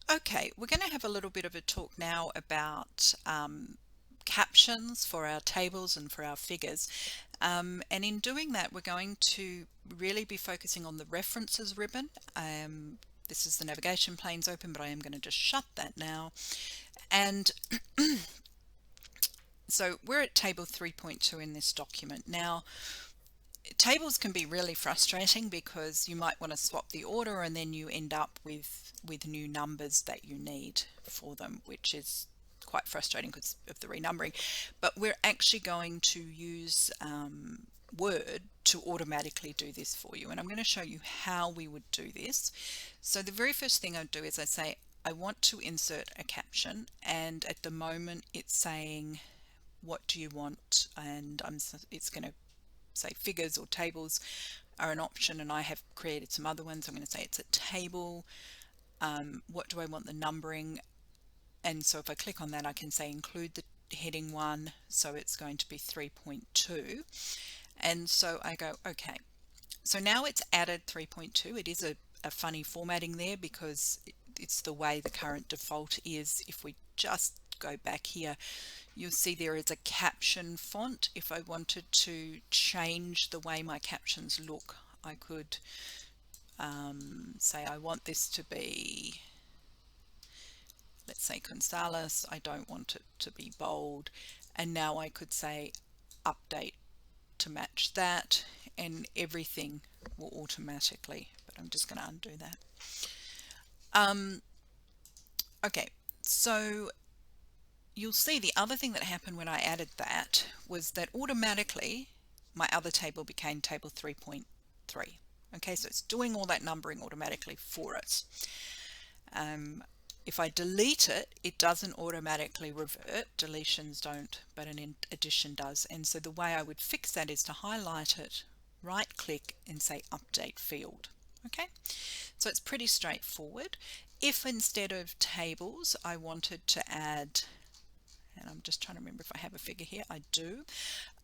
Okay, we're going to have a little bit of a talk now about captions for our tables and for our figures. And in doing that, we're going to really be focusing on the references ribbon. This is the navigation plane's open, but I am going to just shut that now. And so we're at table 3.2 in this document. Now, tables can be really frustrating because you might want to swap the order and then you end up with new numbers that you need for them, which is quite frustrating because of the renumbering. But we're actually going to use Word to automatically do this for you, and I'm going to show you how we would do this. So the very first thing I do is I say I want to insert a caption, and at the moment it's saying what do you want, and it's going to say figures or tables are an option, and I have created some other ones. I'm going to say it's a table. What do I want the numbering? And so if I click on that, I can say include the heading 1, so it's going to be 3.2. And so I go okay. So now it's added 3.2. It is a funny formatting there because it's the way the current default is. If we just go back here, you'll see there is a caption font. If I wanted to change the way my captions look, I could say I want this to be, let's say Gonzalez. I don't want it to be bold. And now I could say update to match that, and everything will automatically, but I'm just going to undo that. Okay, so you'll see the other thing that happened when I added that was that automatically my other table became table 3.3. Okay, so it's doing all that numbering automatically for us. If I delete it, it doesn't automatically revert. Deletions don't, but an addition does. And so the way I would fix that is to highlight it, right click and say update field. Okay, so it's pretty straightforward. If instead of tables I wanted to add, and I'm just trying to remember if I have a figure here, I do,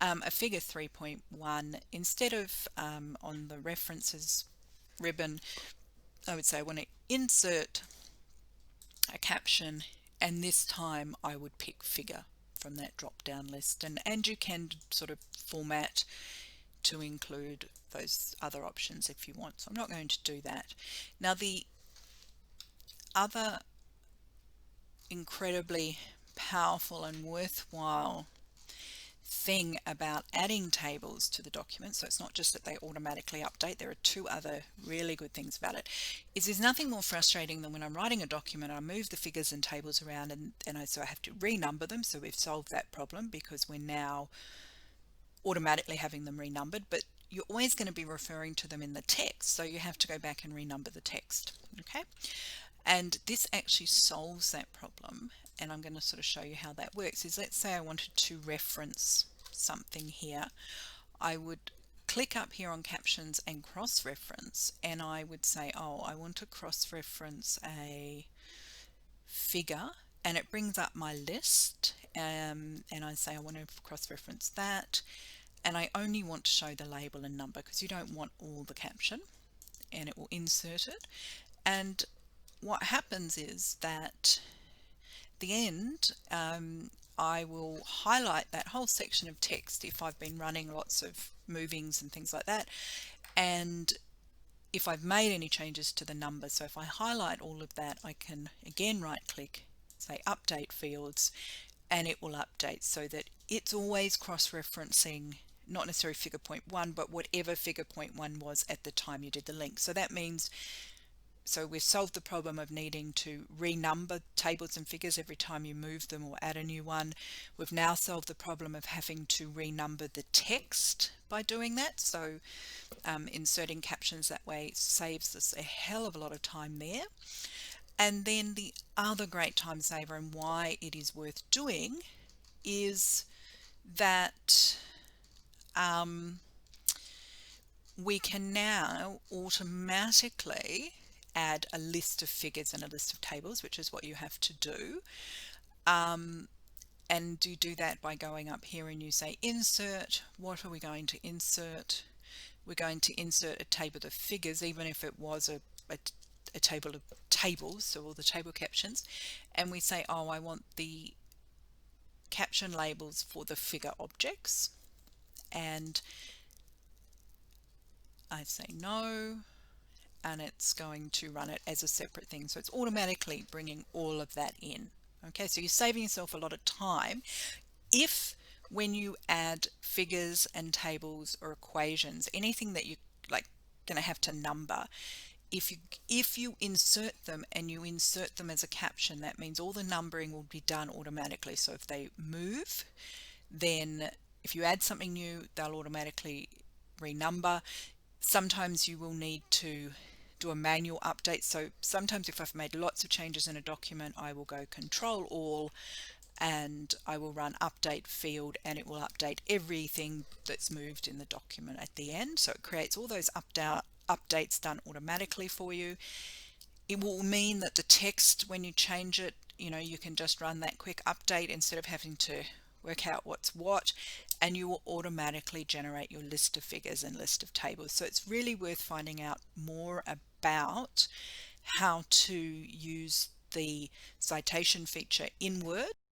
a figure 3.1, instead of on the references ribbon, I would say I want to insert a caption, and this time I would pick figure from that drop down list, and you can sort of format to include those other options if you want, so I'm not going to do that. Now the other incredibly powerful and worthwhile thing about adding tables to the document, so it's not just that they automatically update, there are two other really good things about it, is there's nothing more frustrating than when I'm writing a document, I move the figures and tables around, and so I have to renumber them. So we've solved that problem because we're now automatically having them renumbered, but you're always going to be referring to them in the text, so you have to go back and renumber the text. Okay, and this actually solves that problem, and I'm going to sort of show you how that works. Is, let's say I wanted to reference something here, I would click up here on captions and cross-reference, and I would say, oh, I want to cross-reference a figure, and it brings up my list, and I say I want to cross-reference that, and I only want to show the label and number because you don't want all the caption, and it will insert it. And what happens is that at the end, I will highlight that whole section of text if I've been running lots of movings and things like that, and if I've made any changes to the number. So if I highlight all of that, I can again right click, say update fields, and it will update so that it's always cross-referencing not necessarily figure point 1, but whatever figure point 1 was at the time you did the link. So that means, so we've solved the problem of needing to renumber tables and figures every time you move them or add a new one. We've now solved the problem of having to renumber the text by doing that. So inserting captions that way saves us a hell of a lot of time there. And then the other great time saver and why it is worth doing is that we can now automatically add a list of figures and a list of tables, which is what you have to do. And you do that by going up here and you say insert. What are we going to insert? We're going to insert a table of figures, even if it was a table of tables, so all the table captions, and we say, oh, I want the caption labels for the figure objects, and I say no, and it's going to run it as a separate thing. So it's automatically bringing all of that in. Okay, so you're saving yourself a lot of time if when you add figures and tables or equations, anything that you like going to have to number, if you insert them and you insert them as a caption, that means all the numbering will be done automatically. So if they move, then if you add something new, they'll automatically renumber. Sometimes you will need to do a manual update. So sometimes if I've made lots of changes in a document, I will go Control All and I will run update field, and it will update everything that's moved in the document at the end. So it creates all those updates done automatically for you. It will mean that the text, when you change it, you can just run that quick update instead of having to work out what's what, and you will automatically generate your list of figures and list of tables. So it's really worth finding out more about how to use the citation feature in Word